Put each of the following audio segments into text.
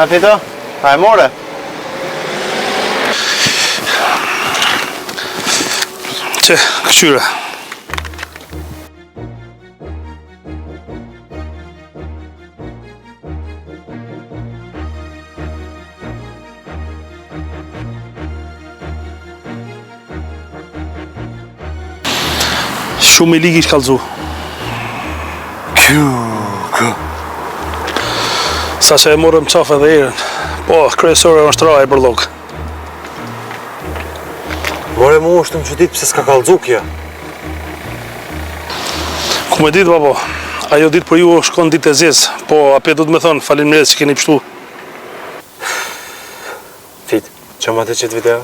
Na Fito, a e more? Që, këshyre. Shumë i ligi shkallëzu. Sa që e morëm qafë edhe erën, po, kryesore është raja e bërlog. More mu është në që ditë pëse s'ka kallëzu kja. Ku me ditë, babo, ajo ditë për ju shkon ditë e zezë, po ape du të me thonë, faleminderit që keni pështu. Fit, që ma të qëtë video?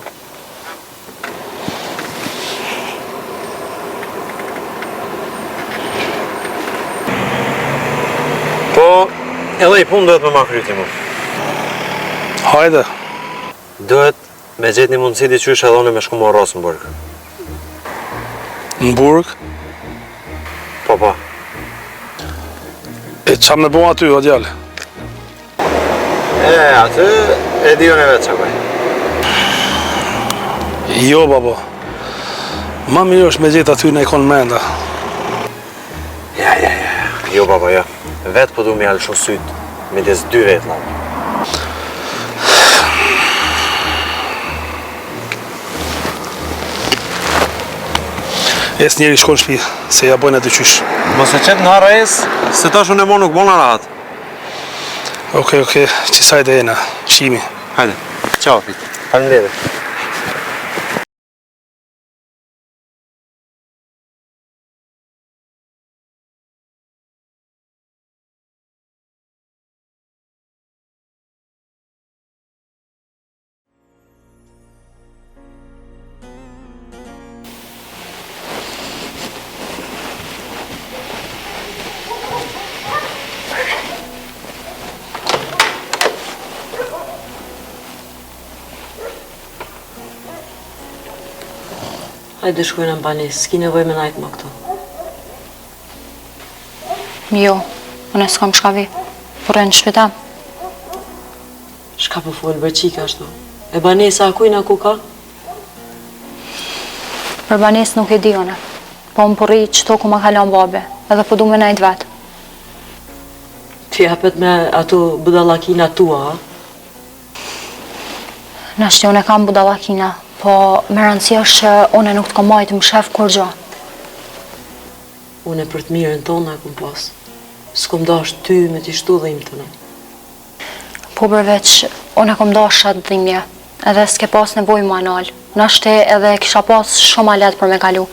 Po, edhe i punë duhet me ma kryti mu. Hajde. Duhet me gjetë një mundësi di qysh edhe une me shku më rrosë në burg. Në burg? Po, po. E qa me bo aty, o djale? Aty e di unë e vetë që bëj. Jo, babo. Ma mirë është me gjetë aty në ikon menda. Ja. Jo, baba, ja. Vetë po du me alë shumë sytë, me des 2 vetë lavë. Es njeri shkon shpi, se ja bojnë aty qysh. Mos e qetë në harë esë, se tash unë e mo nuk bona rahat. Okej, qisaj dhe ena, shimi. Hajde, qao, Fit. Faleminderit. Hajde shkojnë në banesë, s'ki nevoj me najtë më këto. Jo, unë s'kam shkavi, por e në shpetam. Shka për folë bërqika ashtu. E banesa a kujna ku ka? Për banesë nuk e di une, po më përri qëto ku ma kalon babe, edhe po du me najtë vetë. Ti hapet me ato budallakina tua, ha? Nashti unë e kam budallakina, po me rëndësi është që unë nuk të kom majtë më shef kur gjo. Unë e për të mirën tonë e kum pas. S'kom dash ty me t'i shtu dhim të në. Po përveç, unë e kom dash shatë dhimje, edhe s'ke pas nevoj më anal. Nashti edhe kisha pas shumë alet për me kalu.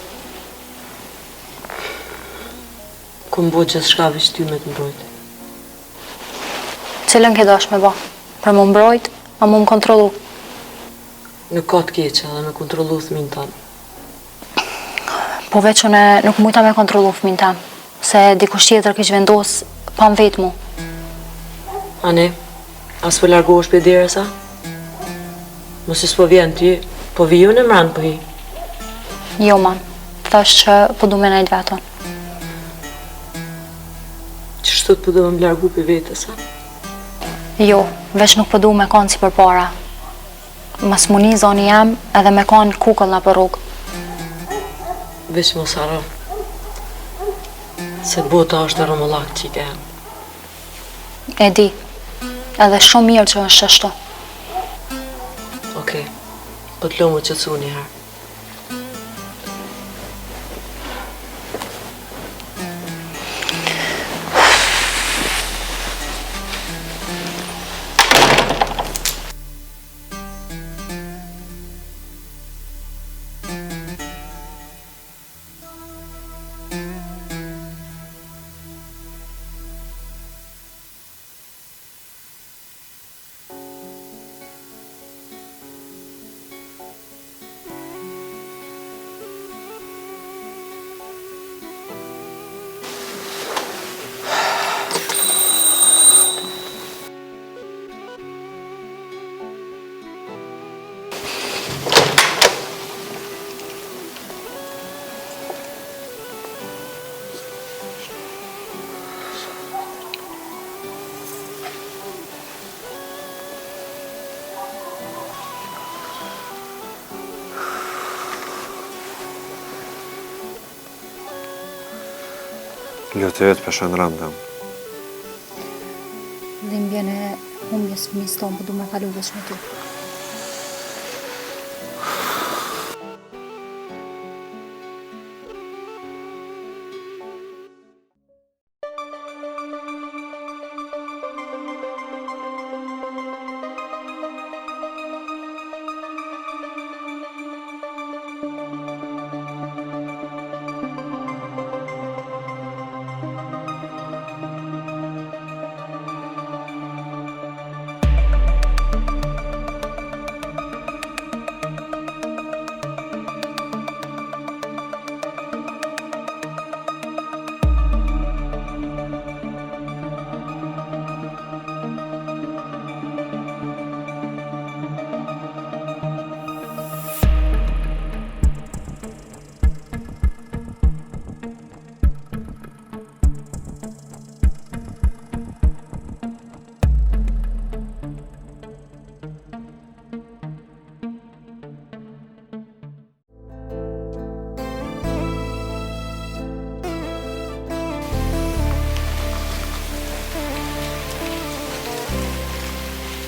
Kum bo gjithë shka veç ty me të mbrojt. Cilën ke dash me ba? Për më mbrojt, a më kontrolu? Nuk ka të keqe edhe me kontrolu thmin tanë. Po veç unë nuk mujta me kontrolu fëmin tem, se dikush tjetër kish vendos pa më vetë mu. Ane, as po largohesh për deresa? Mos e s'po vjen ty, po vi ju në mranë po hi. Jo, mam, thash që po du me najtë vetën. Qështu të po do më largu për vetës, ha? Jo, veç nuk po du me kanë si për para. Mas muni zoni jam edhe me kanë kukull në për rrugë. Veç mos haro. Se bota është e rëmullak që i ke hem. E di, edhe shumë mirë që është ashtu. Okej, po të lo më qëtësu një herë. Lutë vetë për shëndran të. Dhimbjen e humbjes fëmijës tonë, po du me kalu veç me ty.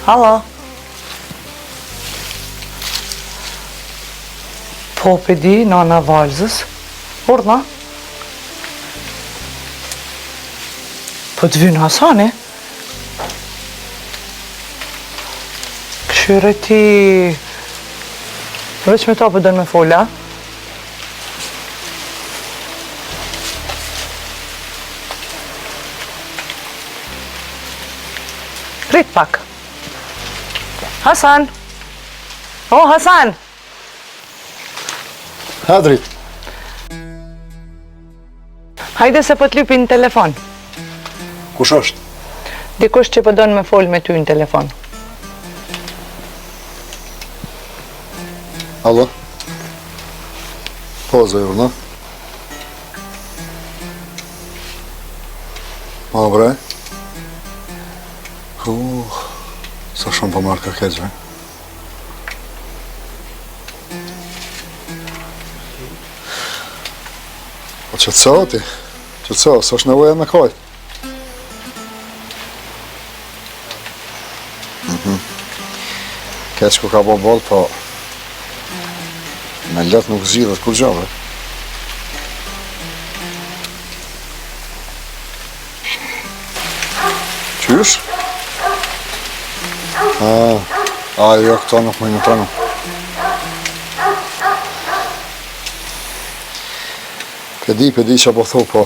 Halo. Po pedi, nana valzës. Urna. Po të vynë Hasani. Këshyre ti... Veç me ta për dënë me fola. Prit pak. Hasan! O, Hasan! Hadrit, Hajde se po t'lypi në telefon. kush është? Dikush që po donë me fol me ty në telefon. Allo? Po, zërë, në? Ma, bre? Sa shumë po marrë kërkeqve. Po qëtëso ti? Qëtëso, së është nevoja me kajt. Keq ku ka bo bol, po... Me let nuk zhjidhet kur gjave. Qysh? Jo, këto nuk më i në trenu. Pedi që po thu, po...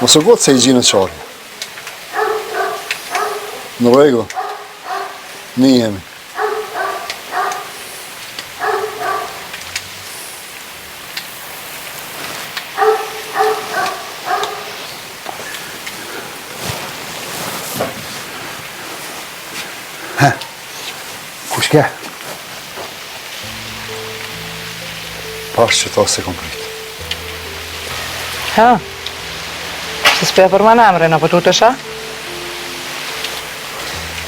Mësë gotë se i gjinë të qarë. Në regu. Ni jemi. Kush ke? Pash që ta se kom prit. Ha? Se s'peja për ma në emre, në pëtu të shë?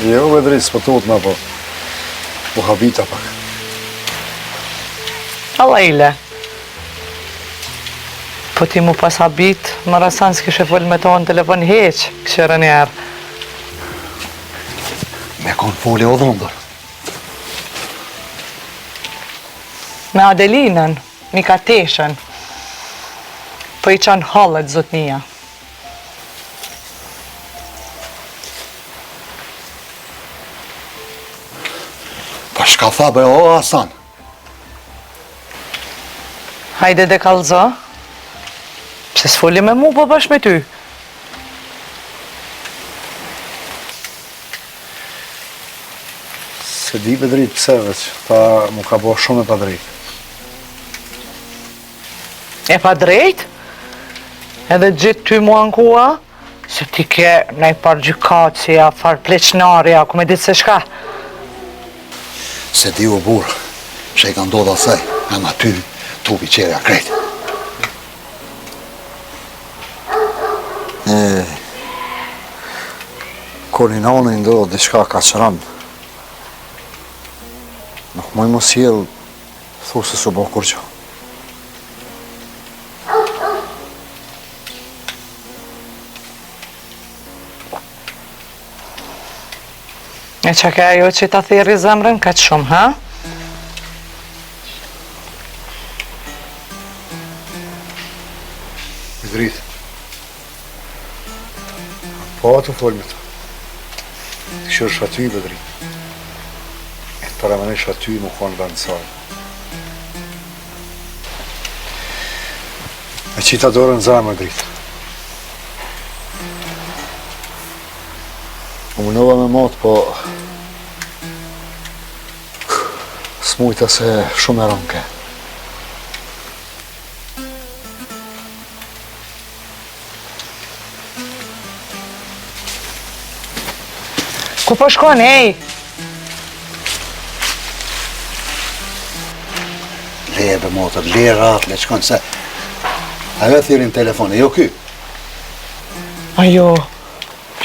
Jo, vedrit, s'po tut na po. Po habita pak. Allah ile. Po ti mu pas habit, më rasan s'kishe fol me to në telefon heq, këshire njerë. Me kon foli o dhondër. Me Adelinën, Mikateshën. Po i qanë hallet zotnia. Pa shka tha be o Hasan? Hajde dhe kalzo. Pse s'foli me mu, po bash me ty. Se di vedrit pse veç, ta mu ka bo shumë e pa drejt. E pa drejt? Edhe gjithë ty mua në kua? Se ti ke nej par gjykacia, far pleqnarja, ku me ditë se shka? Se di u burë, që i ka ndodha sej, ama ty, tupi qerja krejt. Kur një nani ndodhë diçka ka qëram, nuk moj mos jelë, thu se su bo kur që. E që ke ajo që ta thirri zemrën këtë shumë, ha? Bedrit. Po të folë me ta. Të këshërsh aty, Bedrit. E të paramenesh aty më konë vend saj. E qita dorën zemrë, Bedrit. U mënova me matë, po... S'mujta se shumë e rënke. Ku po shkon, ej? Le be motër, le ratë, le qëkonë se... Ajo thirin telefon, e jo ky. Ajo,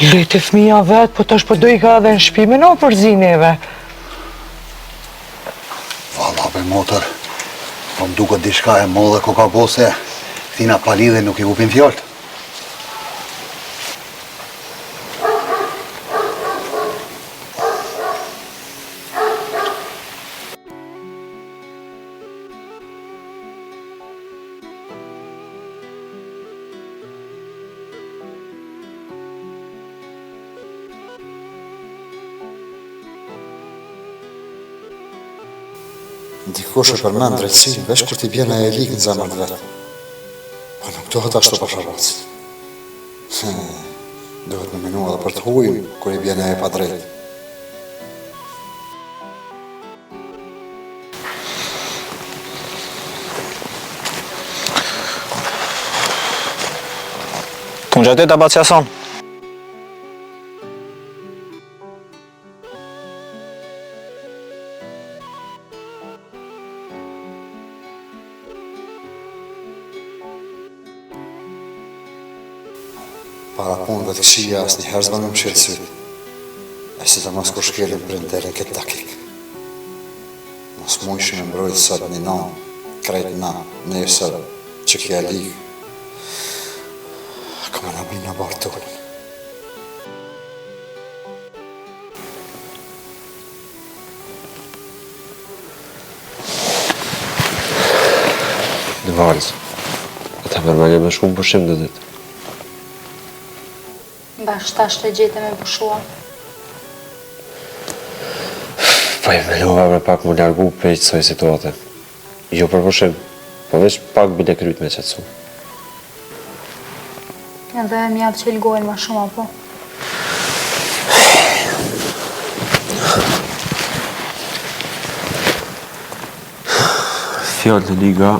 leti fëmija vetë, po tash po do i ka edhe në shpi me në përzineve. Valla be motër, po më duket diçka e modhe ko ka bose, thina pali dhe nuk i kupin fjallët. Dikush e përmend drejtësinë veç kur t'i bjen e ligë në zemër të vetë. Po nuk dohet ashtu pasharrac. Dohet me menu edhe për të hujnë kur i bjen e pa drejtë. Këmë gjatë të batë qason. Para punëve të këshia asë një herë zba me më shilë sytë. E si të mas kur shkelin prindere këtë takik. Mos mu ishë me mbrojtë sot një nanë, krejt na, nesër, që kja ligë. Këmë në binë në barë tullin. Në valës, e ta mërmenje me shumë pushim dhe ditë. Bash tash të gjete me pushua. Po i melova me pak më largu prej kësaj situate. Jo për pushim, po veç pak bile kryt me qëtësu. Edhe mjatë që ilgojnë ma shumë, apo? Fjallë të liga,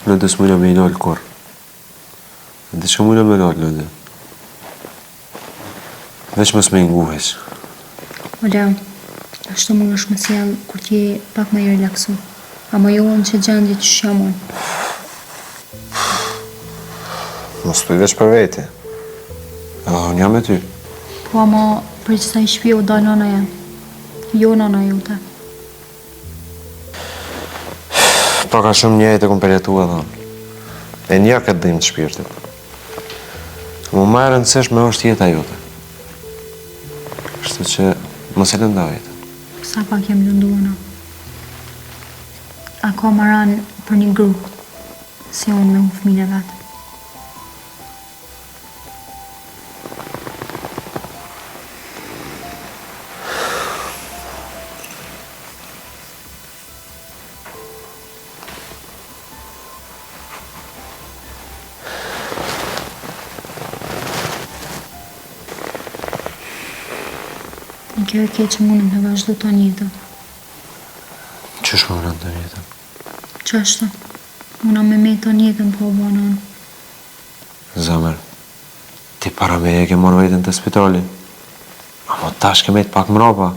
në të s'mujna me i nalë kur. Në të që mujna me nalë në dhe. Veç mës me nguhesh. Ola, ashtu më është më sjellë kur t'je pak më i relaksu. Ama jo në që gjendje që shamon. Mos të i veç për vete. Unë jam me ty. Po ama për që sa i shpio da nana jam. Jo nana jote. Pra ka shumë njejt e kom përjetu edhe. E nja këtë dhimë të shpirtit. Më ma e rëndësish me është jeta jote. Kështu që mos e lënda vetën. Sa pak jem lënduana. Ako maran për një grup, si unë me unë fëmine vetë. Në kjo e ke që mundëm të vazhdo të njëtë. Qësh më vënë të njëtën? Qashtu? Muna me me të njëtën po banon. Zamër, ti para me e ke marrë vetën të spitali. Amo tash ke me të pak mrapa.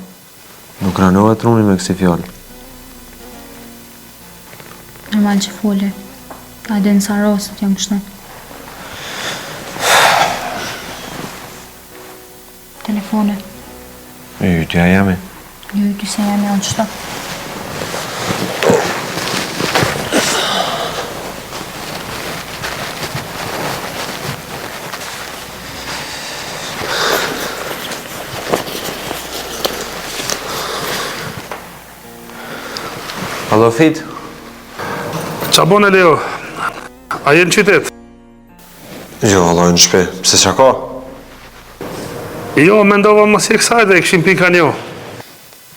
Nuk ranohet truni me kësi fjallë. Normal që fole. A dhe nësa rosët jam kështu. Telefone. I t'ja jemi. Jo, ty se jam janë qëta. Allo, Fit? Qa bone, Leo? A je në qytet? Jo, Allah, në shpe. Pse qa ka? Jo, mendova mos e kësaj dhe e këshim pika njo.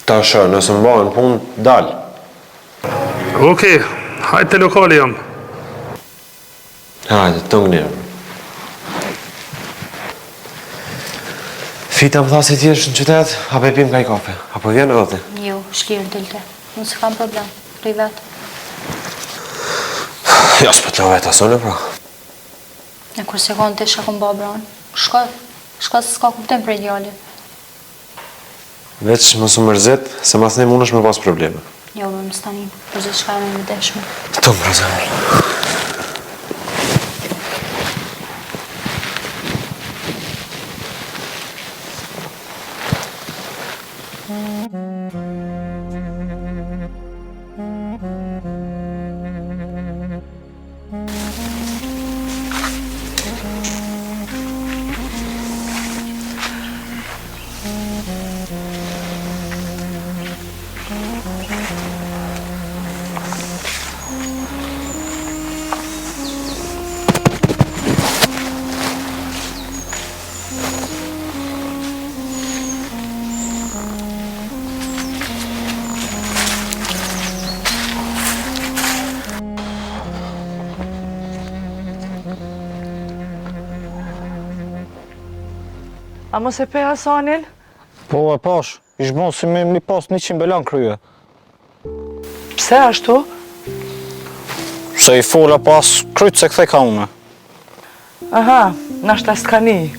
Ta shë, nëse më bëhen punë, dal. Okej, hajtë të lokali jam. Hajde, të ngënirë. Fita më tha si ti është në qytet, apo e pim ka i kafe, apo vjen edhe ti? Jo, shlirë dilte. Nëse kam problem, rri vetë. Ja, s'po të lo vetë asone, pra. E kur se konë të isha kom ba branë. Shka se s'ka kuptim për ideali. Veç më su mërzit, se mas ne mund është me pas probleme. Jo, më stanin, për zë shka e me më deshme. Të më razemër. A mos e pe Hasanin? Po e pash, ish bon si me mi pas 100 belan kryje. Pse ashtu? Se i fola pas kryt se kthe ka une. Aha, nashta s'ka ni.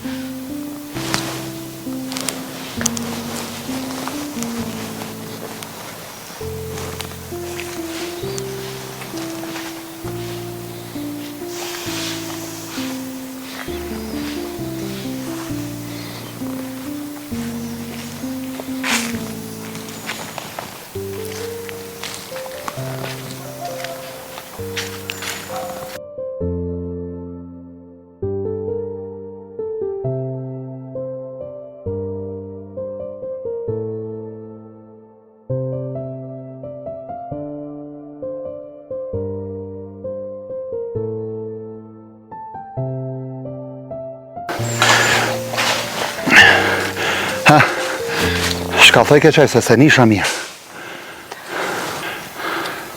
Shka thoj ke qaj se nisha mirë.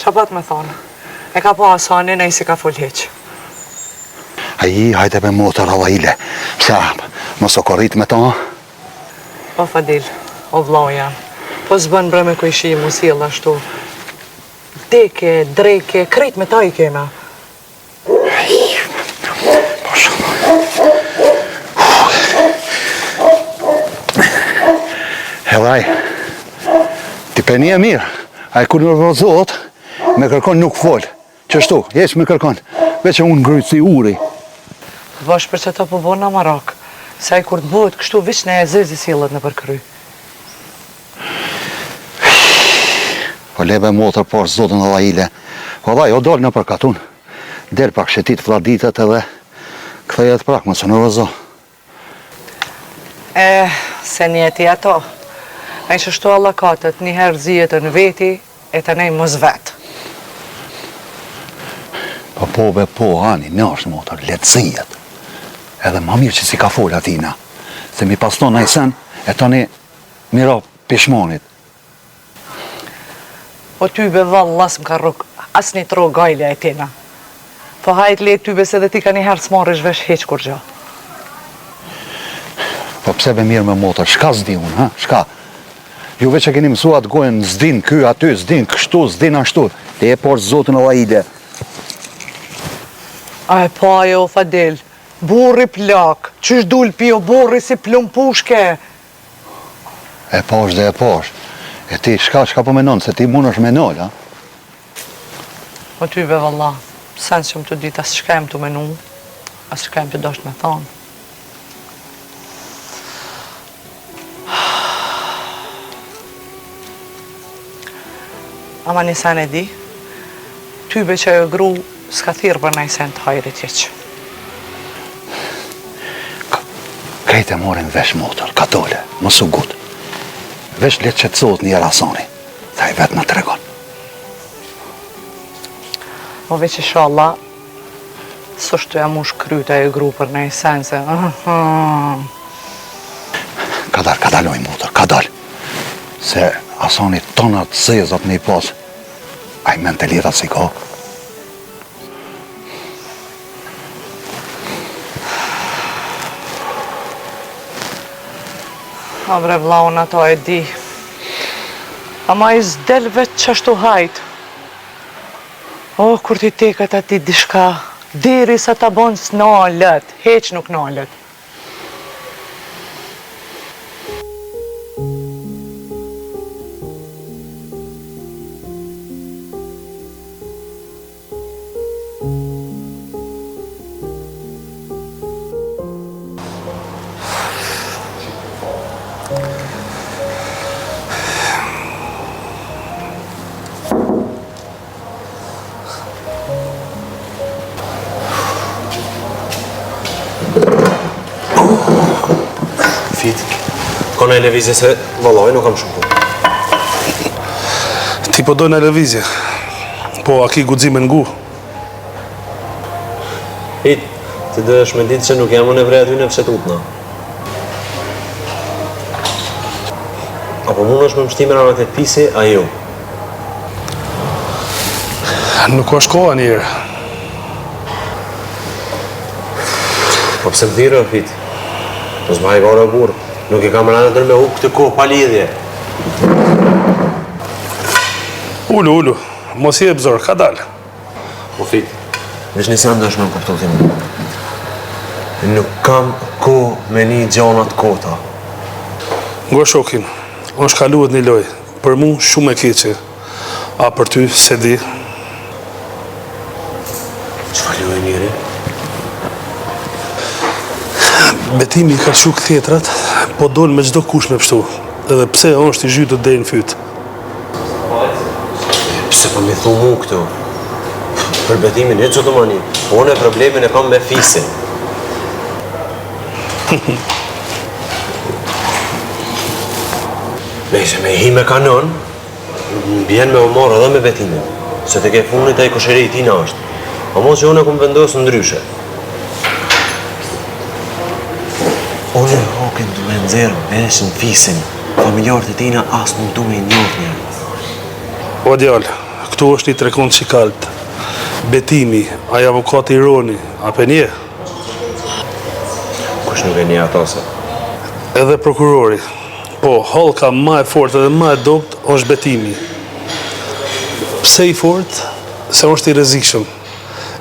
Qa pat me thonë? E ka po Hasanin e i si ka full heq. Aji, hajde me motor availe. Pse, mos o korrit me ta? Po Fadil, o vloja. Po s'bën bre me kujshi mu s'jell ashtu. Deke, dreke, krejt me ta i kena. Hedhaj, ti pe një mirë, a i kur nërvozot, me kërkon nuk fol. Qështu, jesh me kërkon, veç e unë ngryt si uri. Vash për që ta po bona marak, se a i kur të bëhet kështu vish në e zezi s'jellet në përkry. Po lebe motor por zotën dhe laile. Po dhaj, o doll në përkatun. Del pak shetit vladitet edhe këthejet prak, më së nërvozo. Se njeti ato. A i qështu allakatët njëherë zijet në veti, e të nej mos vetë. Po be po, hani, në është motor, letëzijet. Edhe ma mirë që si ka folë atina. Se mi paston në i sen, e tani miro pishmonit. Po tybe vallë las më ka rrug, as një tro gajlja e tina. Po hajt le tybe se dhe ti ka njëherë s'marrë vesh heq kur gjo. Po pse be mirë me motor, shka zdi unë, ha? Shka? Ju veç e keni mësua të gojnë zdin ky aty, zdin kështu, zdin ashtu. Te e por zotën e laide. A e pa jo, Fadil, burri plak, qysh dul pio burri si plum pushke. E posh dhe e posh. E ti, shka po menon, se ti mund është menol, ha? Po tybe valla, sen që më të dit as shka jem të menu, as shka jem të dosht me thonë. Ama një sen e di, tybe që e gru s'ka thirë për nëj sen të hajrit jeq. Krejt e morin vesh motor, katole, mos u gut. Vesh letë që të sot një rasoni, tha i vetë në tregon. Po veç inshallah, s'është të jam u shkryta e grupër në esense. Ka daloj motër, ka dal. Se asani tonat zezat me i pas, a i mentalitat si ka. A bre vlaun ato e di. Ama i s'del vetë qashtu hajt. Kur ti teket ati dishka, diri sa ta bon s'nalët, heq nuk nalët. Kona e levizje se vallaj nuk kam shumë punë. Ti po doj në levizje, po a ki guxime n'gu? Hit, ti dësh me ditë që nuk jam në vrej aty në fshetutna. Apo mund është me mështime në atë pisi, a ju? Nuk është koha njerë. Po pse më thirë, Fit? Po s'ma i vore burë. Nuk i kam rënë tërë me hukë këtë kohë pa lidhje. Ullu, mos i e bëzor, ka dalë. Po Fit, veç një sen dësh me më kuptu tim. Nuk kam kohë me një gjanat kota. Ngo shokin, është kaluet një loj, për mu shumë e keqe. A për ty, se di. Çfarë lojë njëri? Betimi ka shu këthetrat, po dojnë me gjdo kush me pështu. Edhe pse është i zhytë dhe në fytë. Pse pa mi thu mu këtu? Për betimin e që të mani, unë e problemin e kam me fisin. Nëse me hi me kanon, bjen me u marrë edhe me betimin. Se të ke funit e i kosheri i tina është. A mos që unë e kumë vendosë ndryshe. Unë e hokin të me nëzirë beshin fisin. Familjarët e tina asë nuk du me i njërë njërë. O djallë, këtu është një trekon që kaltë. Betimi, aj avokati Roni, ape nje? Kush nuk e një atase? Edhe prokurori. Po, halka ma e fort edhe ma e dopt është betimi. Pse i fort? Se është i rrezikshëm.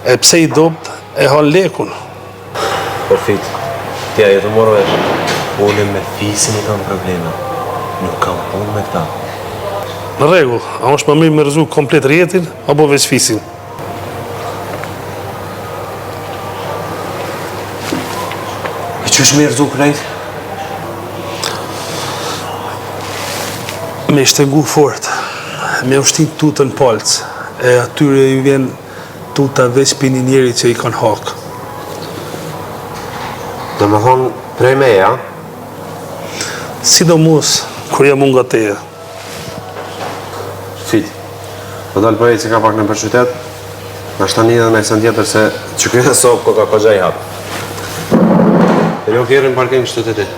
E pse i dopt? E hal lekun. Perfit, tja jetë morë vesh. Unë me fisin i kam probleme. Nuk kam punë me këta. Në regull, a është më mirë me rëzu komplet rjetin, apo veç fisin? E që është me rëzu krejt? Me shtengu fort, me ushtin tutën palcë, e atyre i vjen tuta veç për një njeri që i kanë hakë. Dhe me thonë prej meja? Sidomos, kur jam unë nga teja. Fit, do dalë për e që ka pak në për qytet, në ashtë një dhe me sen tjetër se që kërë sopë ko ka këgja i hapë. E jo kjerën parking shtetet e.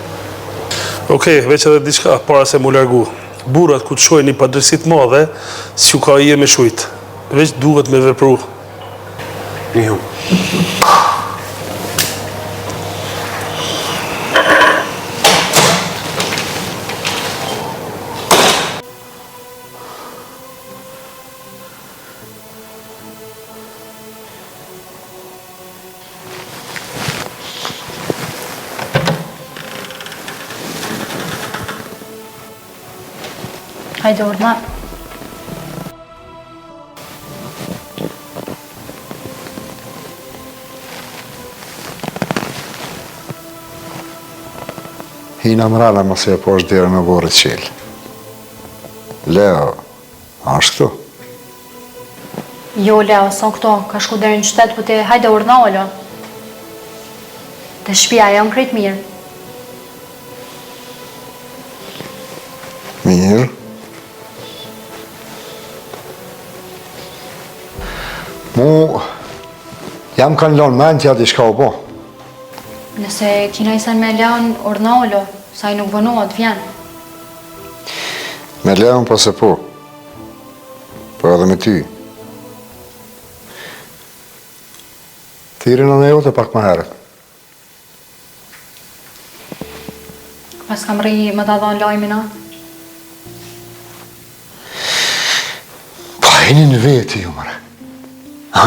Okej, veç edhe diçka, para se mu largu. Burat ku të shojnë një padrësit madhe, si u ka i e me shujtë. Veç duhet me vepru. Nihu. Hajde urma. Hina mrala mos e poshtë dhere me borë të qelë. Leo, a është këtu? Jo, Leo, son këto, ka shku deri në qytet, po te hajde urna, Olo. Te shpia, jam krejt mirë. Mirë. Mu, jam kanë lonë mentja di shka u po. Nëse kina i sen me lanë ornalo, sa i nuk bënohet, vjen. Me leon po se po. Po edhe me ty. Tirin në jote pak më herët. Pas kam rri më të dhonë lajmina. Pa e një në veti ju mëre. Ha?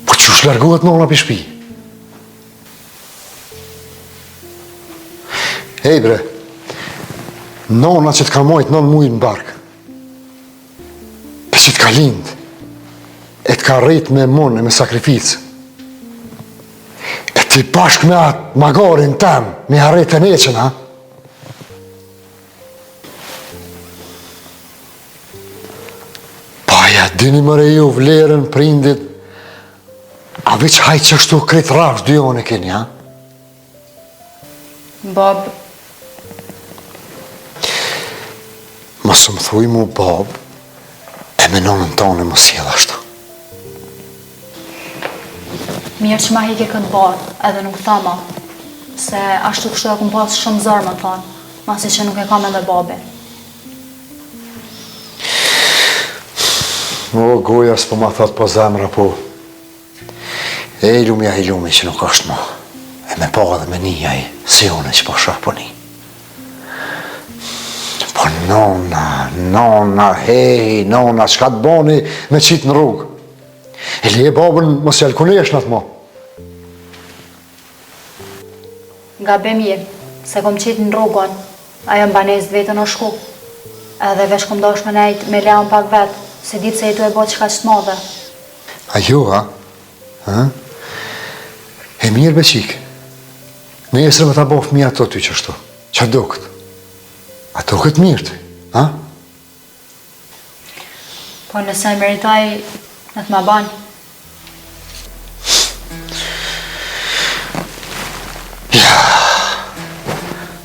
Po që largohet nona për shpi? Hej bre, nona që t'ka mojt 9 mujë në barkë. Për që t'ka lindë. E t'ka rrit me mon e me sakrificë. E ti bashk me atë magarin tem, me harrit e neqen, ha? Paja, dini mëre ju vlerën prindit, a veç hajt që ashtu kretë rakës dy one keni, ha? Bab, Mos më thuj mu bab, e me nonën tonë mos sjell ashtu. mirë që ma hike këtë barë, edhe nuk thama, se ashtu kështu e kum pas shumë zërë më thonë, masi që nuk e kam edhe babi. O, goja s'po ma thot po zemra po. E ilumja ilumi që nuk është mo. E me po edhe me nijaj, si une që po shoh po ni. Po nona, hej, nona, qka të boni me qitë në rrugë? E li e babën mos jalkunesh në të mo. Nga bemje, se kom qitë në rrugën, ajo më banez vetën o shku. Edhe vesh kom dosh me nejt me leon pak vetë, se ditë se i tu e bot qka që të madhe. A jo, ha? Ha? E mirë be qikë. Në jesër me ta bof mi ato ty qështu. Qa do këtë? A do këtë mirë ty, ha? Po nëse meritaj në të ma banë.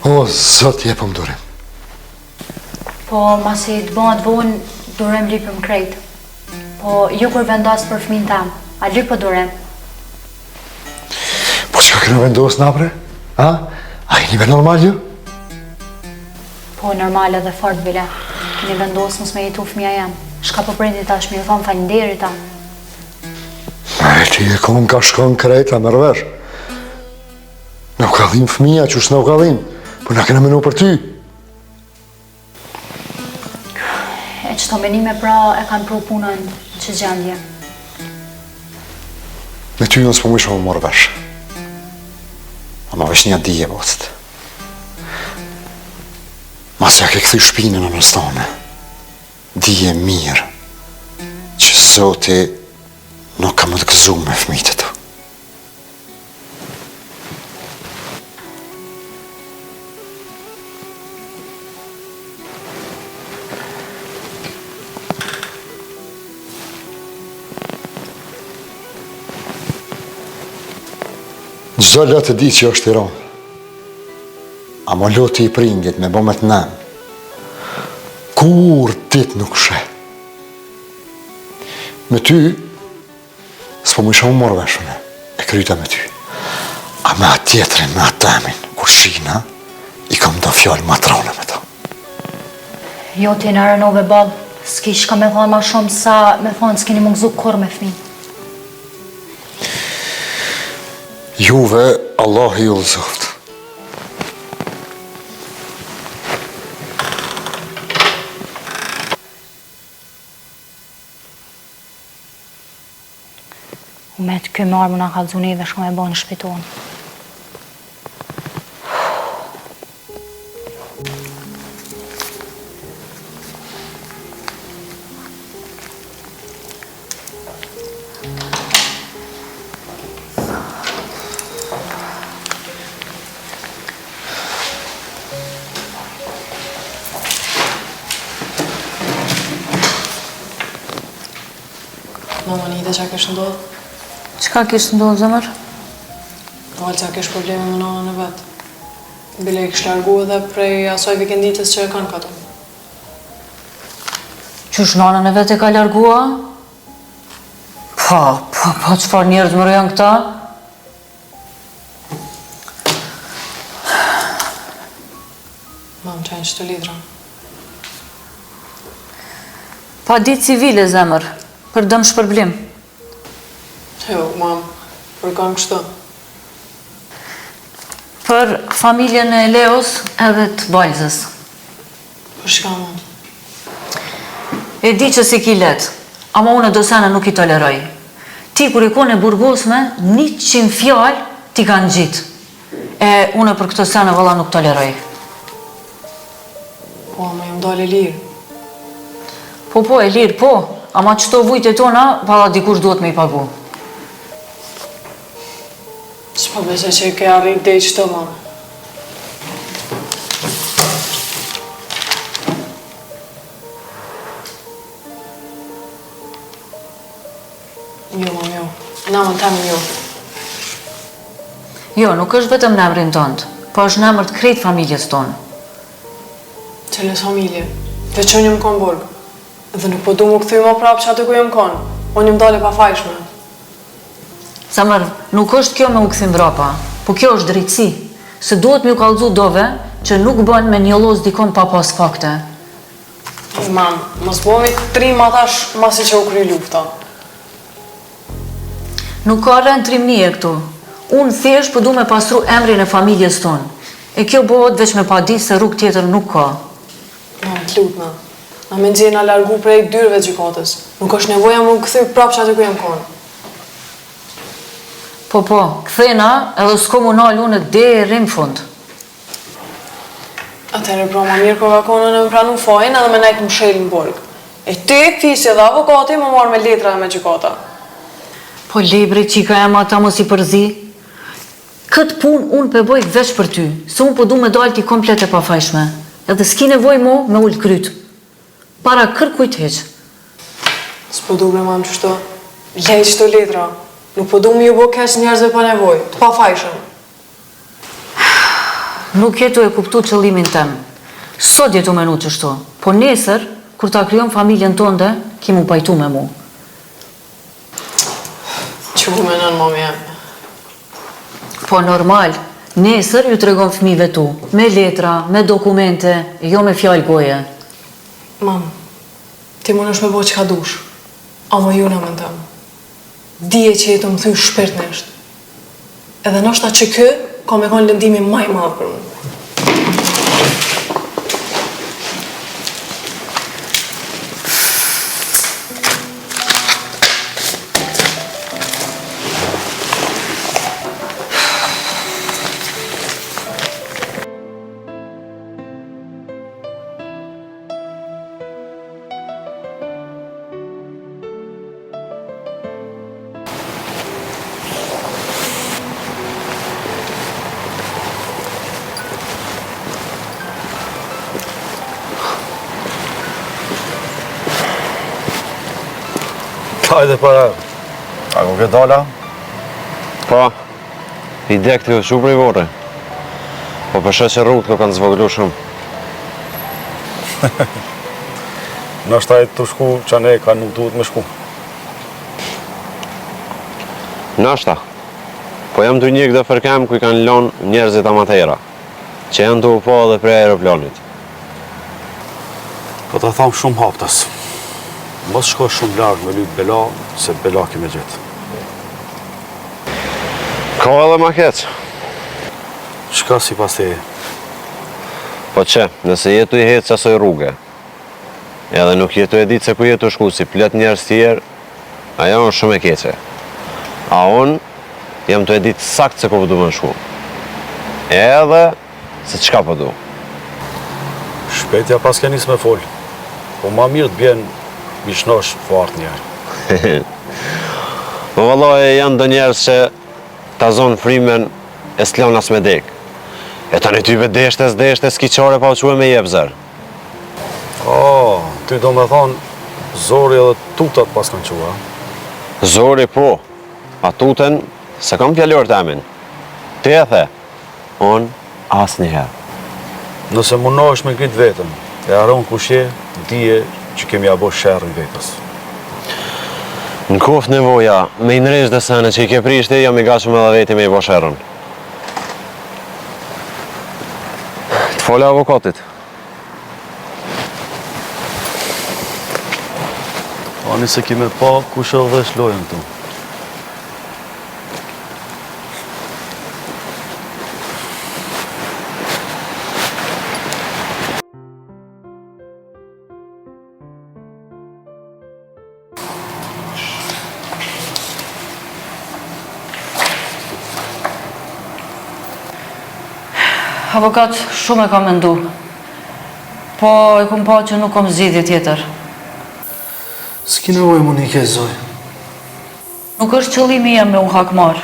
O, zot, je po më durim. Po masi të bënë të vonë, durem lypëm krejt. Po ju kur vendas për fëmin tam, a lypë durem? Po qka kënë vendos napre? Ha? A i nive normal ju? Po normal edhe fort bile. Kini vendos mos me jetu fëmija jem. Shka po prindit tash mi u thonë falinderit ta. E ti e kom ka shkon krejt, a mërvesh. Në u ka dhim fëmija, që është në u ka dhim. Po në kena menu për ty. E qëto menime pra e kanë pru punën që gjendje. Me ty nësë po më ishë më morë vesh. Ama vesh një dije bocët. Masja ke këthy shpinën në nërstone. Dije mirë që Zoti nuk ka më të gëzu me fëmijët e tu. Gjdo lotë të di që është i ronë. A mo lotë i prindit me bëmet nëmë. Kur dit nuk shë. Me ty, s'po më isha më morë veshune. E kryta me ty. A me atë tjetërin, me atë temin, kur shina, i kam do fjallë matrone me ta. Jo ti në rënove babë, s'ki shka me thonë ma shumë sa me thonë s'kini më gëzu kur me fmi. Juve, Allah i ullëzoft. Me të kjo marë më nga ka dzunive shko me bo në shpitonë. Mama një qa kështë ndodhë? Qka kishtë ndodhë, zëmër? Valë qa kështë probleme me nanën e vetë. Bile i kështë largu edhe prej asoj vikenditës që e kanë kato. Qysh nanën e vetë e ka largua? Po, çfarë njerëz më janë këta? Mam, qajnë që të lidra. Pa ditë civile, zemër, për dëm shpërblim. Jo, mam, për kanë kështë. Për familjen e Leos edhe të Balzës. Për shka, mam? E di që si ki let, ama unë do sene nuk i toleroj. Ti kur i kone burgosme, 100 fjallë ti kanë gjitë. E unë për këto sene valla nuk toleroj. Po, ama jam dalë e lirë. Po, e lirë, po, ama qëto vujt e tona, valla dikush duhet me i pagu. S'po bese që i ke arrit dhe i qëto, mam. Jo, mam, jo. Namën temë jo. Jo, nuk është vetëm në emrin tëndë, po është në emër të krejt familjes tonë. Qëllës familje, veç unë jëmë konë burgë. Dhe nuk po du mu këthy ma prapë që aty ku jëmë konë. Unë jëmë dale pa fajshme. Samër, nuk është kjo me u këthim brapa, po kjo është drejtësi. Se duhet me u kallëzu dove që nuk bën me njëllos dikon pa pas fakte. Mam, mos bomi të trim atash masi që u kry lufta. Nuk ka rend trimnie këtu. Unë thjesht po du me pasru emrin e familjes tonë. E kjo bëhet veç me pa di se rrugë tjetër nuk ka. Mam, të lutna. Na me nxjerë na largu prej dyrëve të gjykatës. Nuk është nevoja mu këthy prapë që aty ku jam konë. Po, këthena edhe s'ko mu nalë unë deri në fund. Atëherë pra ma mirë ka konën e më pranu fajin edhe me nejtë më shelë në borgë. E ti, fisje dhe avokati më marrë me letra dhe me gjykata. Po libri qika e ma ta mos i përzi. Këtë pun unë përboj veç për ty, se unë po du me dalë ti komplet e pafajshme. Edhe s'ki nevoj mo me ullë kryt. Para kërkujt heq. S'po du bre mam qështo. Lej qëto letra. Nuk po du me ju bo keq njerëzve pa nevoj, të pafajshëm. Nuk jetu e kuptu qëllimin tem. Sot jetu menu qështo, po nesër, kur ta kryon familjen tonde, ki mu pajtu me mu. Që ku menon mami jam? Po normal, nesër ju të regon fëmive tu, me letra, me dokumente, jo me fjallë goje. Mam, ti më nësh me bo që ka dush, ama ju në mëndëm. Dije që jetu më thy shpirtnisht. Edhe nështë ta që kë, ka me konë lëndimi maj madhë për më. Hajde para, a ku ke dala? Po, i dek të shu prej vore. Po përshë që rrugët ko kanë zvoglu shumë. Nështë ajtë të shku që ne ka nuk duhet me shku. Nashta, po jam të një këtë fërkem ku i kanë lonë njerëzit amatera, që janë të upo dhe prej aeroplanit. Po të thamë shumë haptas. Mos shko shumë largë me lytë bela, se bela kime gjithë. Ka edhe ma keqë. Shka si pas teje? Po që, nëse jetu i hetë qasoj rrugë, edhe nuk jetu e ditë se ku jetu shku si plët njerës tjerë, ajo është shumë e keqe. A unë, jam të e ditë sakt se ku përdu më shku. Edhe se qka përdu. Shpetja pas ke njës me folë, po ma mirë të bjenë mishnosh fartë njerë. Më vëlloj janë dë njerës që ta zonë frimen e s'lon as me dek. E tani tyve deshte s'ki qare pa u quë me jebzer. Ty do me thonë, zori edhe tutat pas kanë qua. Zori po, a tuten se kam fjallor të amin. Ti e the, unë as njëherë. Nëse mundohesh me grit vetën, e aron kushje, dije që kemi abo shërën vetës. Në koft nevoja, me i nërejsh dhe sene që i ke prishti, jam i gashëm edhe veti me i bosherën. Të fole avokatit. Ani se kime pa, kush edhe shlojën tu. Avokat, shumë e kam mendu. Po e kum pa që nuk kam zgjidhje tjetër. S'ki nevoj më një ke zoj. Nuk është qëllimi jam me u hakmar.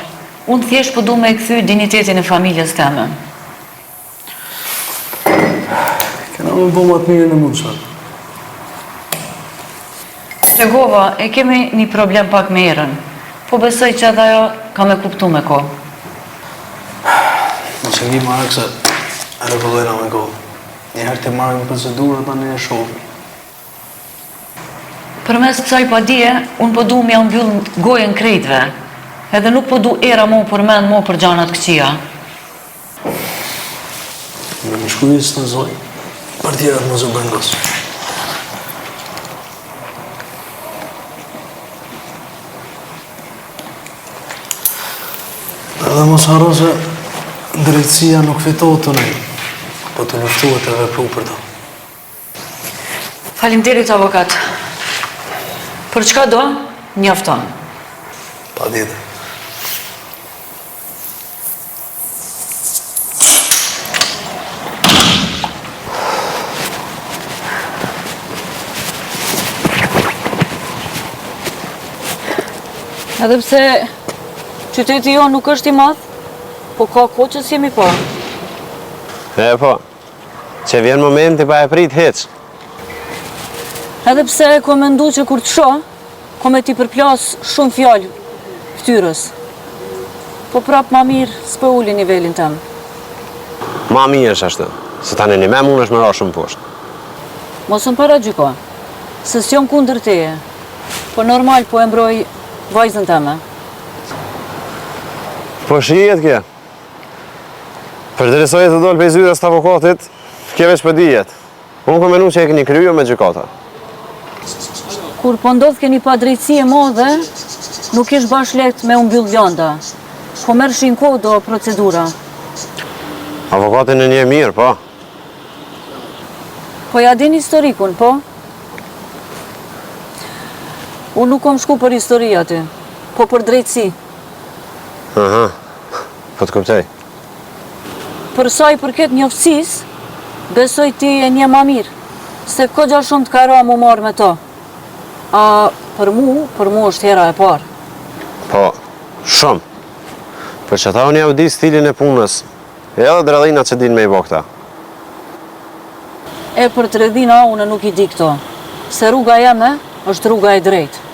Unë thjesht po du me e kthy dignitetin e familjes teme. Kena me bo matë mirë në mundë qatë. Tregova, e kemi një problem pak me erën. Po besoj që edhe ajo ka me kuptu me ko. Nëse një marrë se regullojna me kohë. Njëherë të marrë në procedurë dhe në e shohë. Për mes kësaj padije, unë po du me ja mbyll gojën krejtve. Edhe nuk po du era mu përmend mu për gjanat këqia. Në më shkujës të zoj, për tjerat më zë bëngës. Edhe mos harro se drejtësia nuk fitohet të nej, po të luftohet e vepru për ta. Faleminderit avokat. Për çka do, njofton. Pa dite. Edhe pse qyteti jo nuk është i madh, po ka kohë që s'jemi pa. E po, që vjen momenti pa e prit heq. Edhe pse ko mendu që kur të shoh, ko me ti përplas shumë fjallë ftyrës. Po prap ma mirë s'pe uli nivelin tem. Ma mirë është ashtë, se tani një me mund është më ra shumë poshtë. Mos më para gjyko, se s'jom kundër teje, po normal po e mbroj vajzën teme. Po shijet kje. Për dresoj të dollë për i zyres të avokatit, kje veç për dijet. Unë kom menu që e këni kryo me gjykata. Kur po ndodh keni pa drejtësi e madhe, nuk ish bash lehtë me umbyll landa. Po merrshin kohë do procedura. Avokatin e një mirë, po. Po ja din historikun, po? Unë nuk kom shku për histori aty, po për drejtësi. Aha, po të kuptoj. Për sa i përket njoftësisë, besoj ti e një ma mirë, se kogja shumë të kara mu marrë me to. A për mu është hera e parë. Po, shumë. Për që ta unë ja u di stilin e punës, e edhe dredhina që din me i bokta. E për të redhina unë nuk i di këto, se rruga jeme është rruga e drejtë.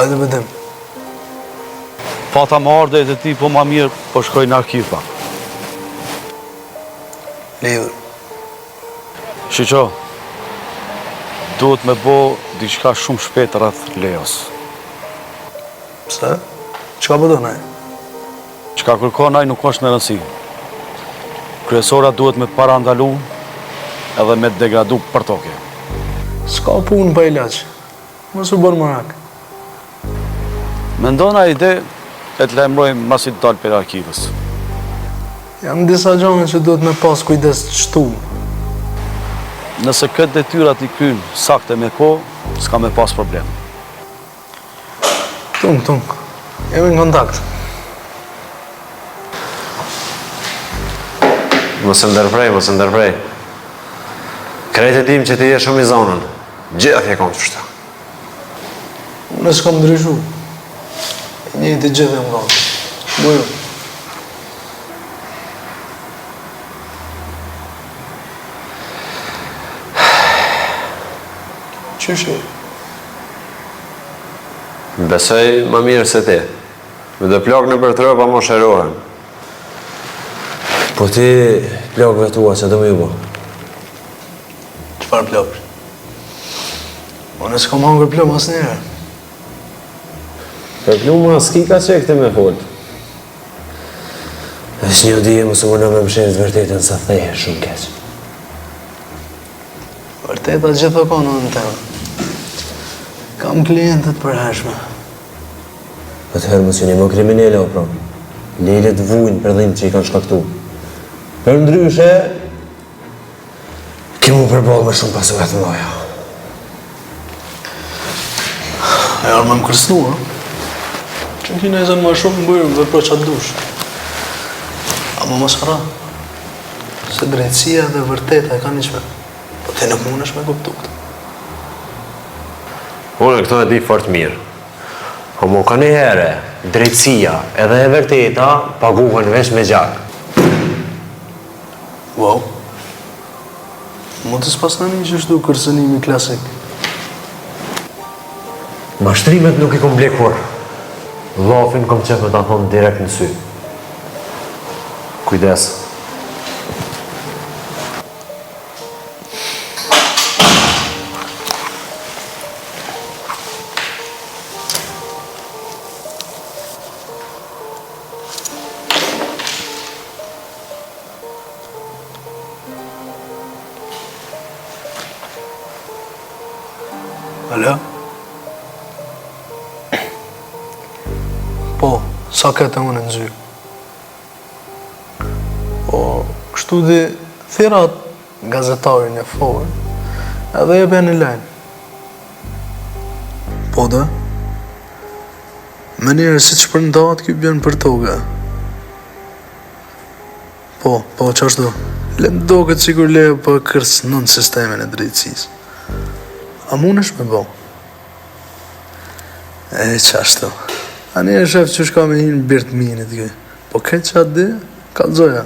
Hajde vedem. Pata më ardhe e ti, po ma mirë, po shkoj në arkiv pa. Lidhër. Shqo, duhet me bo diçka shumë shpet rreth Leos. Pse? Qka bëdo nej? Qka kërkonaj nuk është me rëndësi. Kryesora duhet me parandalu edhe me degradu për toke. S'ka punë pa ilaq. Mos u bërë mërak. Mendona ide e të lajmërojmë masit dalë për arkivës. Janë disa gjane që duhet me pas kujdes të shtumë. Nëse këtë detyrat i krynë sakte me ko, s'ka me pas problem. Tung. Jemi në kontakt. Mos e ndërprej. Krejt e dim që ti je shumë i zonën. Gjithë je kom të shta. Unë s'kam ndryshu. Një të gjithë e më ganë. Bujo. Qyshe? Besoj më mirë se ti. Me dhe plakë në për tropa më shërohen. Po ti plakëve tua që do më ju bo? Qëfar plakë? Unë s'kam hangër plakë mas njëre. Për plumë s'ki ka që këti me folë. Është një dije më së më mëshirë të vërtetën sa theje shumë keqë. Vërteta gjithë o konë në temë. Kam klientët përhershme. Për të herë mësë një më kriminele o pro. Lelet vujnë për dhimë që i kanë shkaktu. Për ndryshe, ki mu përballë me shumë pasurat të mdoja. E arë më kërstnu, a? Që në kine e zënë ma shumë më bërë më vërpro qatë dush. Ama më shara, se drejtësia dhe vërteta e ka një qme. Po te nuk mund është me kuptu këtë. Unë këto e di fort mirë. Po mu ka një here, drejtësia edhe e vërteta paguhen vesh me gjak. Wow. Mund të s'pas në një që shtu kërcënimi klasik. Mashtrimet nuk i kom blekur. Lafin kom qef me ta thonë direkt në sy. Kujdes. Alo? Po, sa këtë unë në zyrë. Po, kështu di thirat gazetarin e forë, edhe e bërë një lajnë. Po da? Me njerë si që për ndatë kjo bjën për toga. Po, qashtu. Lem do këtë sigur lejo për kërës nën sistemin e drejtësisë. A mund është me bo? E, qashtu. A një e shef që shka me hinë birtë minit kjo. Po këtë që atë di, kalzoja.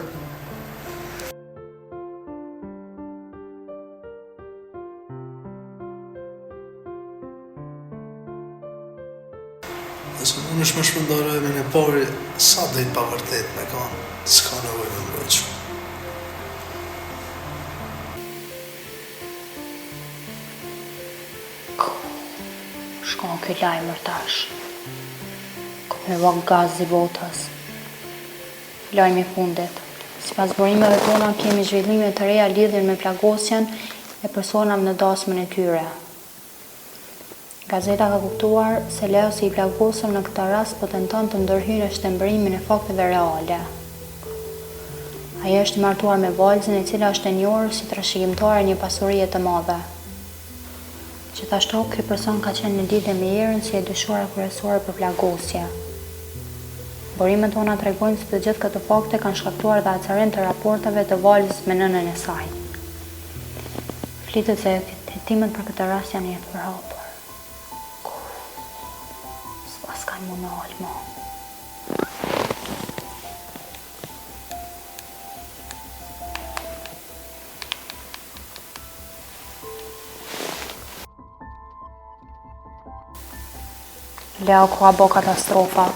Dhe se mund është me shpëndore me në pari, sa dhejt pa vërtet me kanë, s'ka nevoj me mbrojqë. Shkon kjo lajmër tash. Kom me vak gaz i botës. Lajmë i fundit. Sipas burimeve tona kemi zhvillime të reja lidhur me plagosjen e personave në dasmën e tyre. Gazeta ka kuptuar se Leosi i plagosur në këtë rast po tenton të ndërhyrë shtembrimin e fakteve reale. Ajo është i martuar me valzën e cila është e njohur si trashëgimtare një pasurie të madhe. Gjithashtu, ky person ka qenë në lidhje me Erën si e dyshuara kryesore për plagosje. Burimet tona tregojnë se të gjithë këto fakte kanë shkaktuar dhe acarim të raporteve të valzës me nënën e saj. Flitet se hetimet për këtë rast janë jetë përhapur. S'pas kanë më në almo. Leo ku a bo katastrofa.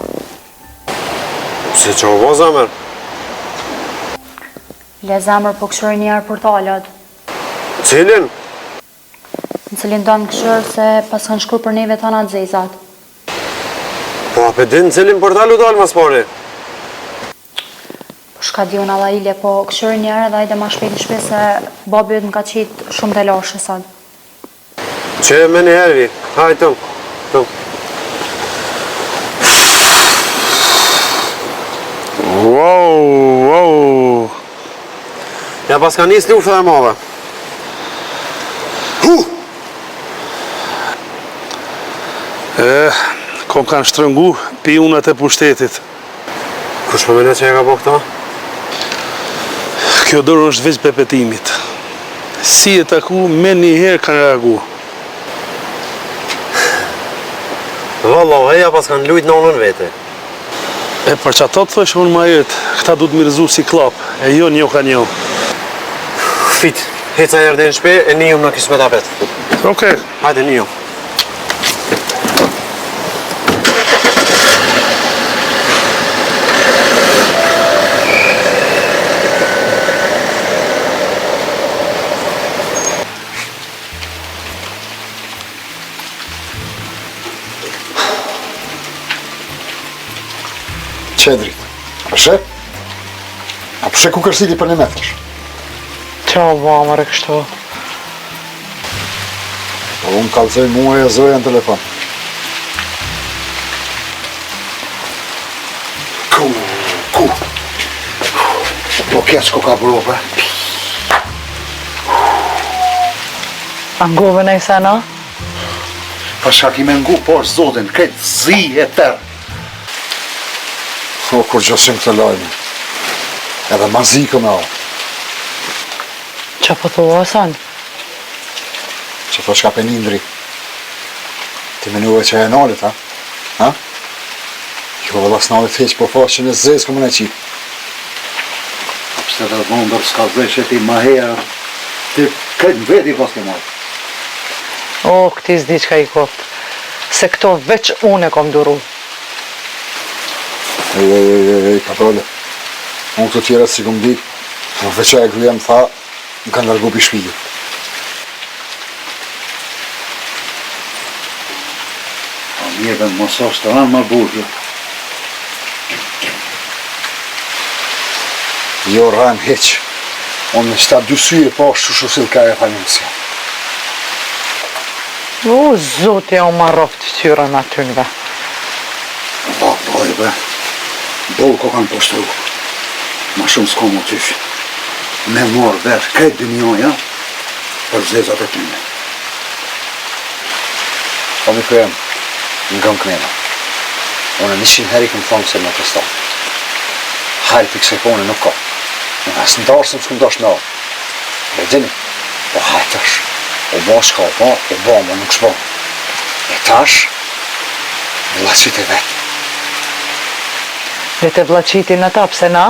Se që o bo zamër? Le zamër po këshërë njerë portalet. Cilin? Në cilin do në këshërë se pas kanë shkruar për neve tona të zezat. Po a pedin cilin portalu dalë mas pari? Po shka di unë alla ile, po këshërë njerë dhe ajde ma shpejt në shpejt se babi jëtë më ka qitë shumë të lashë sot. Që me një hervi, hajtë tëm. Wow. Ja pas ka njës luftë dhe mave. Kom kanë shtrëngu pijunat e pushtetit. Kush për mene që e ka po këta? Kjo dorë është veç pepetimit. Si e taku, me njëherë kanë reagu. Valla, veja pas kanë lujt në onën vete. E për që ato të thësh unë ma jetë, këta du të mirëzu si klap, e jo një ka një. Fit, heca erdhe në shpe, e njëm në kishme tapet. Okej. Hajde njëm. Qedrit, a përshe? A përshe ku kërsiti për një metësh? Qa va, mërë kështu? Po unë kalzoj mua e zoja në telefon. Ku? Po keq ko ka brope. Angove në i sena? Pa shka ki me ngu, por zotin, këtë zi e tërë. O, kur gjosim të lajme. Edhe ma zikë me o. Qa po thua, Hasan? Që thë shka penindri. Ti menuve që e nalit, ha? Ha? Jo, vëllas nalit heq, po faqë që në zezë këmë në qipë. Pse dhe vëndër s'ka dheshe ti ma herë, ti këtë në veti pas ke marrë. O, këti s'di qka i koptë. Se këto veç unë e kom duru. Ej, katrole. Unë të tjera si këmë ditë, në veqa e gruja më tha, më kanë largu për shpijit. A mirë dhe mos është të anë ma burgjë. Jo, rran heq. Unë në qëta dy syje po është shusil ka e familësja. O, zotja o marroft ftyrën atynve. Boj, be. Bolë ko kanë poshtru. Ma shumë s'ko më tysh. Me morë vesh këtë dënjoja për zezat e tyne. Po mi këjem, nga më kënema. Unë 100 heri këmë thonë se me të stanë. Hajrë për kësaj pone nuk ka. Në asë ndarësëm s'këm dash me o. E dini, po hajtësh. O bo shka o bo më nuk shbo. E tash, vlaqit e vetë. Dhe të vlaqiti në ta, pse na?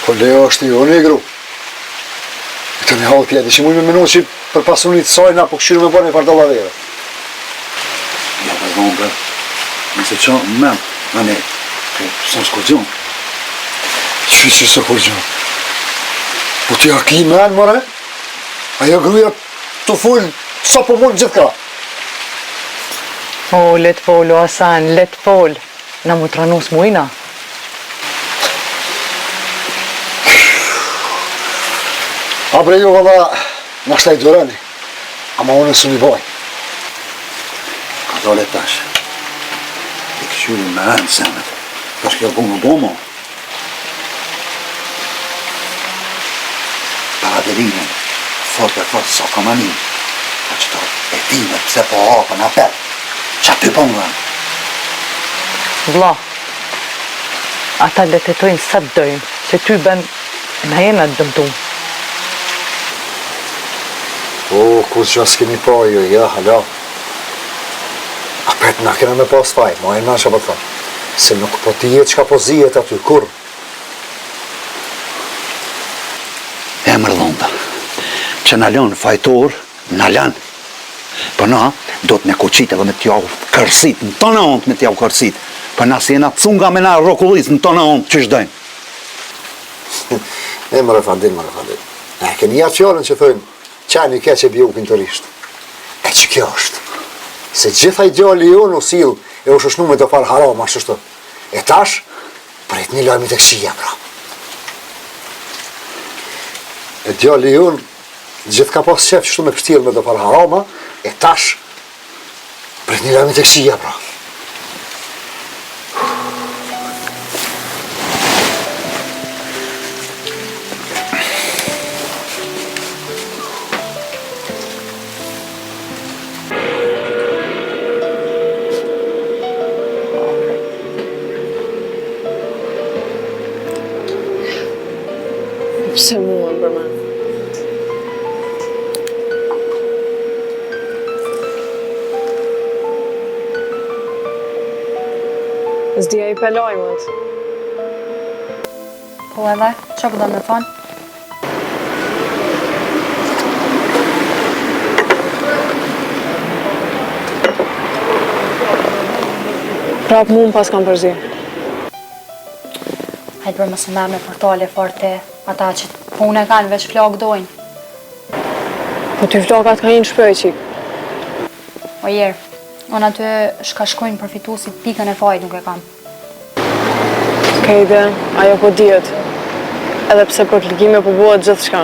Po Leo është jo negru. E të me halë pjeti, që mujnë me menu që për pasunit saj na po këshyrë me bërë me fardalavere. Ja për dhombe, nëse që me, ane, së s'ko gjonë. Qëfisë së kur gjonë? Po t'i aki men, mëre? Ajo gruja të full, sa po mund gjithë ka. O, let fol, o Hasan, let fol. Na mu të ranus mujna. A bre jo, valla, në shtaj dërëni. Ama unë së një boj. Ka dole tash. I këshyri me rënë semet. Tash kjo bu më bomo. Paraderinën, fort e fort sa kamanin. A qëto e time pse po hapën apet. Qa ty po më rënë? Vla, ata letetojnë sa të dojnë, se ty ben na jena të dëmtu. O, kur që s'kemi pa jo, ja, hala. Apet na kena me pas faj, ma e na që po të thëmë. Se nuk po t'i jetë qka po zijet aty, kur? E mërë që në lanë fajtor, në lanë. Për na, do të me koqit edhe me t'jau kërsit, në tonë ondë me t'jau kërsit. Për na si jena cunga me na rokullis në tonë ondë, që shdojnë. E më rëfandin. E keni ja fjallën që thëjnë, qani ke që bjupin të rishtë. E që kjo është. Se gjitha i djalli jonë u sil e u shëshnu me të farë haram, ashtë shtë. E tash, për një lajmi të kësia, pra. E djalli jonë, gjithë ka pas qef qështu me pështil me të farë harama, e tash, për një lajmi të kësia, pra. Pse mua më përmen? S'dija i pelojmët. Po edhe, që përdo me thonë? Prap mu më pas kam përzi. Hajtë për mësë mërë me portale forte, ata që punë e kanë veç flakë dojnë. Po ty flakat ka një shpëj qik. O jerë, Unë aty shka shkojnë përfituesit pikën e fajit nuk e kam. Kejde, ajo po dihet. Edhe pse për klikime po bëhet gjithë shka.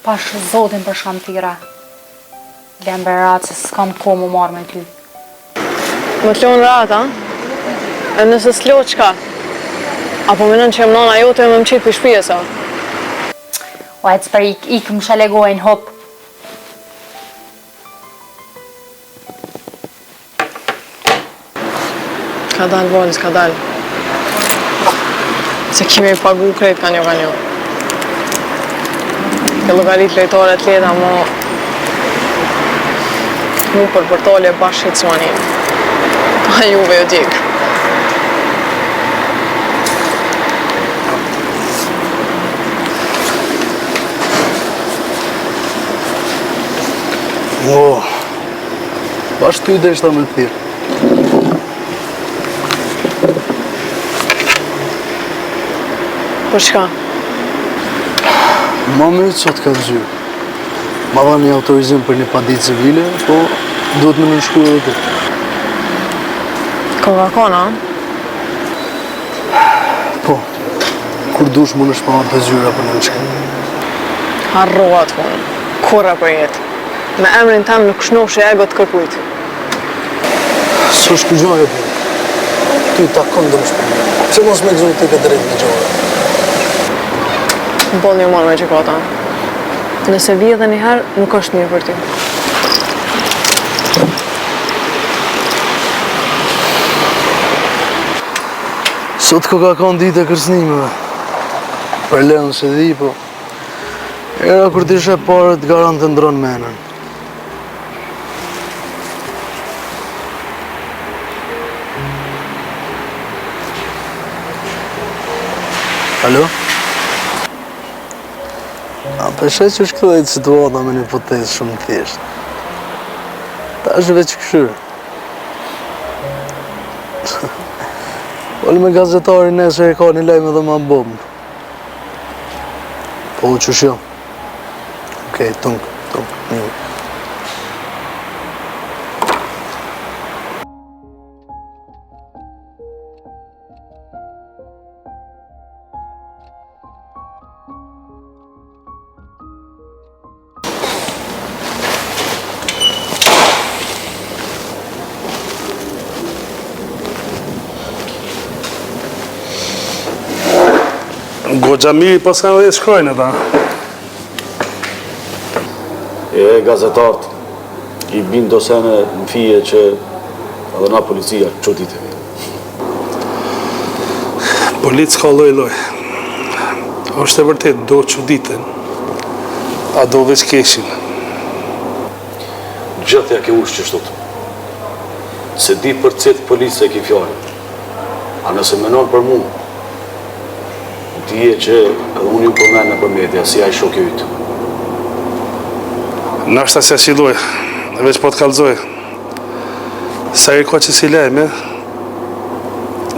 Pash zotin për shkam tira. Lembe ratë se s'kam ko mu marrë me ty. Më t'lonë ratë, e nëse s'lo qka? Apo menon që jam nana jote e më qitë për shpijesa? O e për ik më shalegojnë hop. Ka dalë volës, ka dalë. Se kime i pagu krejt ka njo. Ke logarit lejtore t'leta, mu për portale bashkë të suanin. A juve ju dikë. Bashkë ty dhe ishta me të thirë. Për shka? Ma mirë sot ka zhyrë. Ma dha një autorizim për një padit civile, po duhet me nënshkru edhe të. Coca-Cola? Po, kur dush më në shpamat të zhyra për nënshkru. Harroat unë, kurra për jetë. Me emrin tem nuk shnosh e ego të kërkujt. Së shkëgjoj e për. Ty takon dhe më shpamat. Pse mos me gëzoj të këtë drejt në gjore? Boll një marrë me gjykata. Nëse vje dhe njëherë, nuk është mirë për ty. Sot ko ka kanë ditë e kërsnimeve. Për leon se di, po era kur t'ishe pare të garant të ndronë menën. Alo? A përshet që është këllajtë situata me një hipotezë shumë thjeshtë. Ta është veç këshyrë. Olë me gazetari nesër e ka një lejme dhe ma bombë. Po u qëshjo. Okej, tunk, një. Goxha mirë pas kanë dhe shkrojnë ata. E gazetartë i binë dosene në fije që edhe na policia që ditemi. Policë ka loj. është e vërtet, do që ditën, a do veç keshin. Gjëthja ke ushë që shtot. Se di për cëtë policë e ki fjallë. A nëse menon për mu, dije që edhe unë ju përmenë në për media, si a i shok e ytë. Nashta se ashiloj, veç po të kalzoj. Sa e ka që si lejme,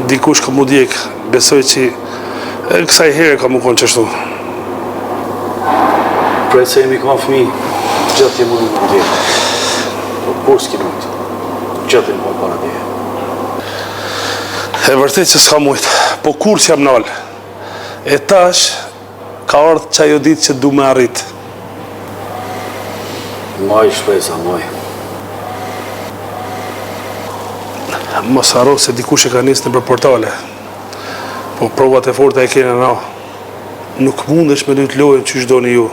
dikush ka mu djek, besoj që kësaj here ka mu konë qështu. Prej se jemi ka fëmi, gjëtë jemi unë më djek. Po kur s'ki mund, gjëtë jemi ka para dje. E vërtet që s'ka mujtë, po kur s'jam nalë. E tash, ka ardhë që ajo ditë që du me arritë. Maj shpesa, maj. Mos haro se dikush e ka nisë në për portale. Po provat e forta e kene na. Nuk mundesh me dy të lojën që shdoni ju.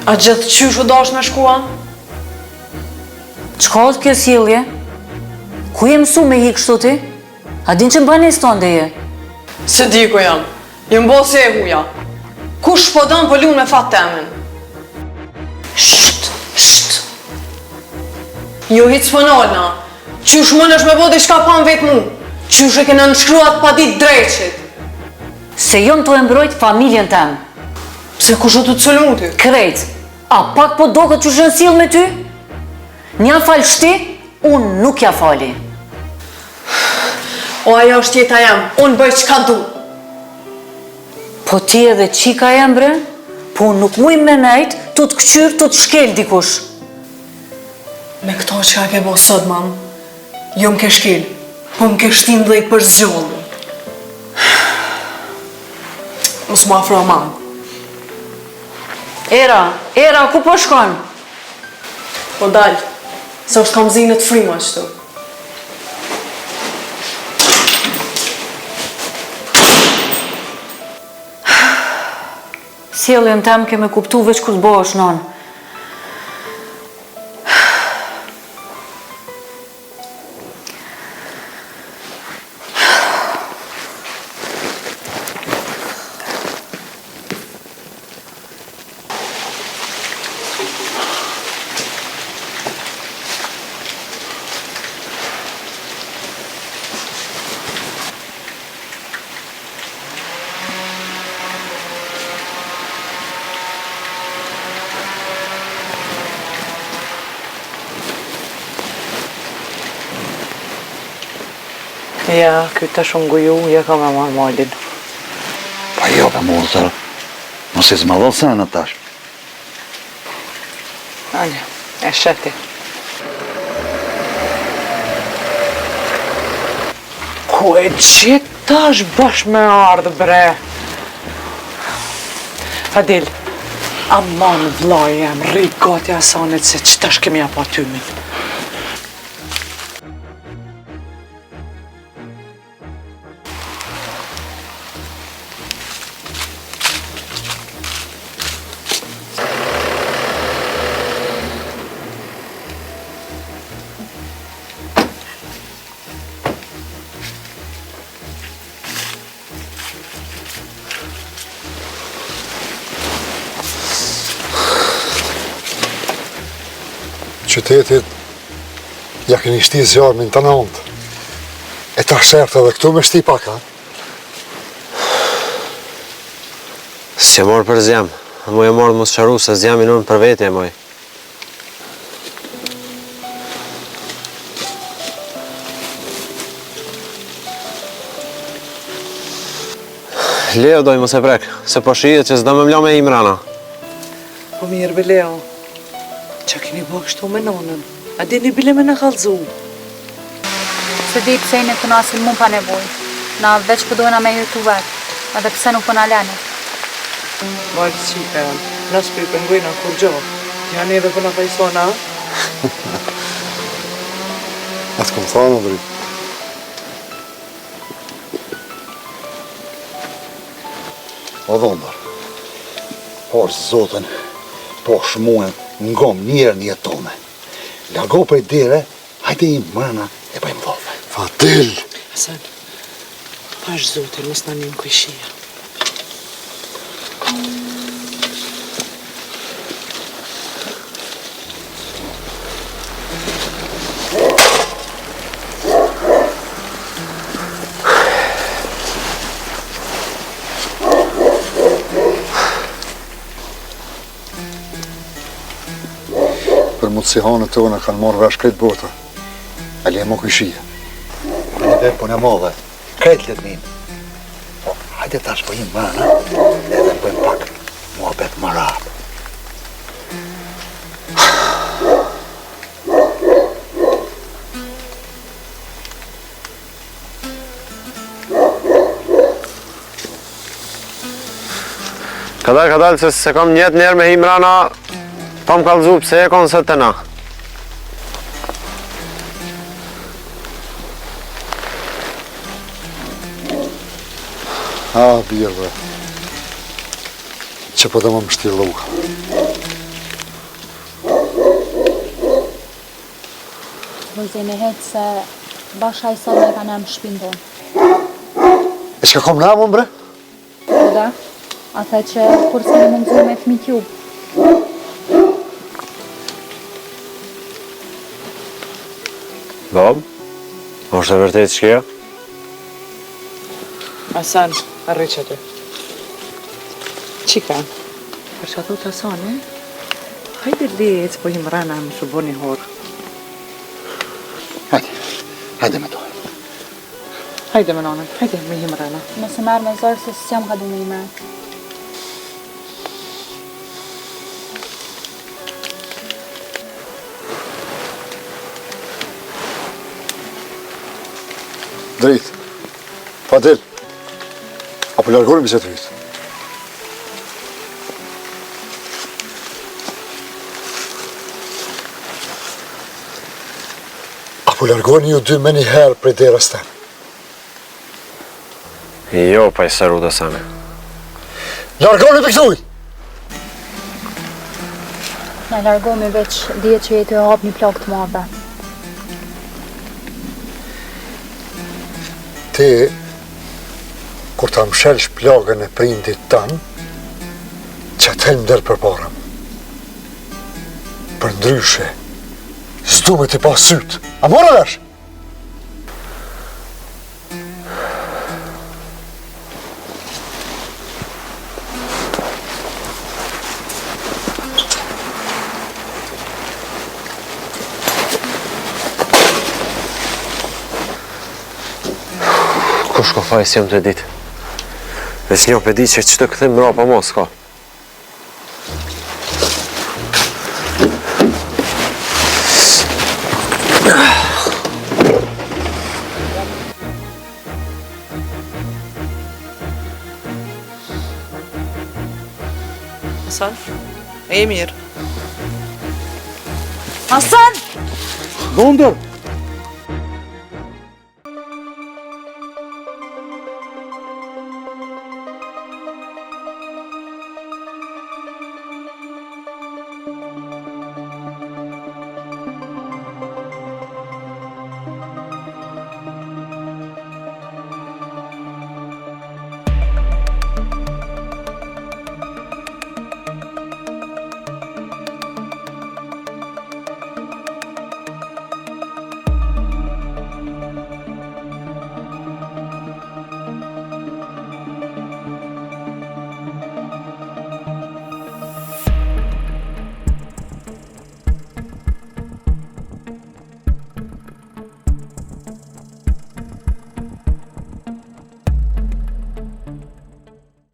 A gjithë qysh u dash me shkua? Qka o të kjo sjellje? Ku je mësu me hi kështu ti? A din që mbani stonde je? Se di ku jam. Jëm bo se e huja. Kush po dënë për lu me fat temin? Sht. Jo hiç për nolna. Qysh mund është me bo dhe shka pan vetë mu? Qysh e kena nënshkruat pa ditë dreqit? Se jom të e mbrojt familjen tem. Pse kush o të të cëllë mu ty? Krejt, a pak po do këtë që shënësil me ty? Nja falë shti, unë nuk ja fali. O ajo është jeta jam, unë bëj qka du. Po ti edhe qika jam bre, po unë nuk muj me nejt të të këqyrë të të shkel dikush. Me këto qka ke bo sot, mam, jo m'ke shkel, po m'ke shtin dhe i për zgjollë. Mos mu afro, mam. Era, ku po shkon? Po dalë, se është kam zinë të frima qëtu. Sjelljen tem ke me kuptu veç kur të bosh, non. Ja, këtë të shumë guju, ja ka me marrë malin. Pa jo, pa mos tërë. Mos e zma dhëllë senë tash. Anja, e sheti. Ku e gjithë tash bash me ardhë, bre? Adil, aman vlaj jam, rrit gati asanit se që tash kemi apa tymin. Qytetit, ja keni shti zjarmin të nëndë. E ta shërtë edhe këtu me shti pak, ha? S'je morë për zjam. Mu e morë mos qaru se zjamin unë për vetje, moj. Leo doj mos e prek, se po shijet që s'do me mlo me Imrana. Po mirë, be Leo. Qa keni bo kështu me nonën? A dini bile me në kalëzu? Se di pse në të nasin mund pa nevoj. Na veç përdojna me hirtu vetë, edhe pse nuk përna lene. Vajtë qika jam, nësë për i pëngujna kur gjo. Janë edhe përna pajsona, Atë kom thamë, bri. O dhondër, por zotën, po shmuen, ngom njerë një tome. Largo për i dire, hajde i mërna e bëjmë dhove. Fadil! Hasan, pash zotin, mos në një këshia. Për mundësi hanët tona kanë marrë vesh krejt bota. A le mo këshia. Hajde, po në modhe. Krejt letë minë. Po, hajde tash po imë mërna, edhe bëjmë pak muhabet më rapë. Kadal, se kam njetë njerë me Imrana, pa më kalëzu pse e konë së të na. A, birë, që po dhe më shtirë luka. Vëzë me hetë se basha i sot me ka në më shpindon. E që ka kom në amën, bre? Da, a the që kur se në mundzu me fmi t'ju. Bob? është e vërtet që kjo? Hasan, arri që ty. Qika? Për që thot Hasani, hajde lecë, po him rana më që bo një horë. Hajde me to. Hajde me nonën, hajde me him rana. Nëse merë me zorë se s'jam ka du me imre. Drejt. Fadil. Apo largoni me që të vitë. Apo largoni ju dy me një herë prej derës të. Jo, pa i sëru të sane. Largoni për këtuj! Na largomi veç, dhjetë që jetë e hap një plak të madhe. Ti, kur ta mshelsh plagën e prindit tanë, që të helmë dërë për parëm. Për ndryshe, s'du me t'i pa sytë. A mora vesh? Kush ko fajs jam të ditë? Veç një për ditë që që të këthim mra pa mos ka. Hasan, e mirë. Hasan! Dondër!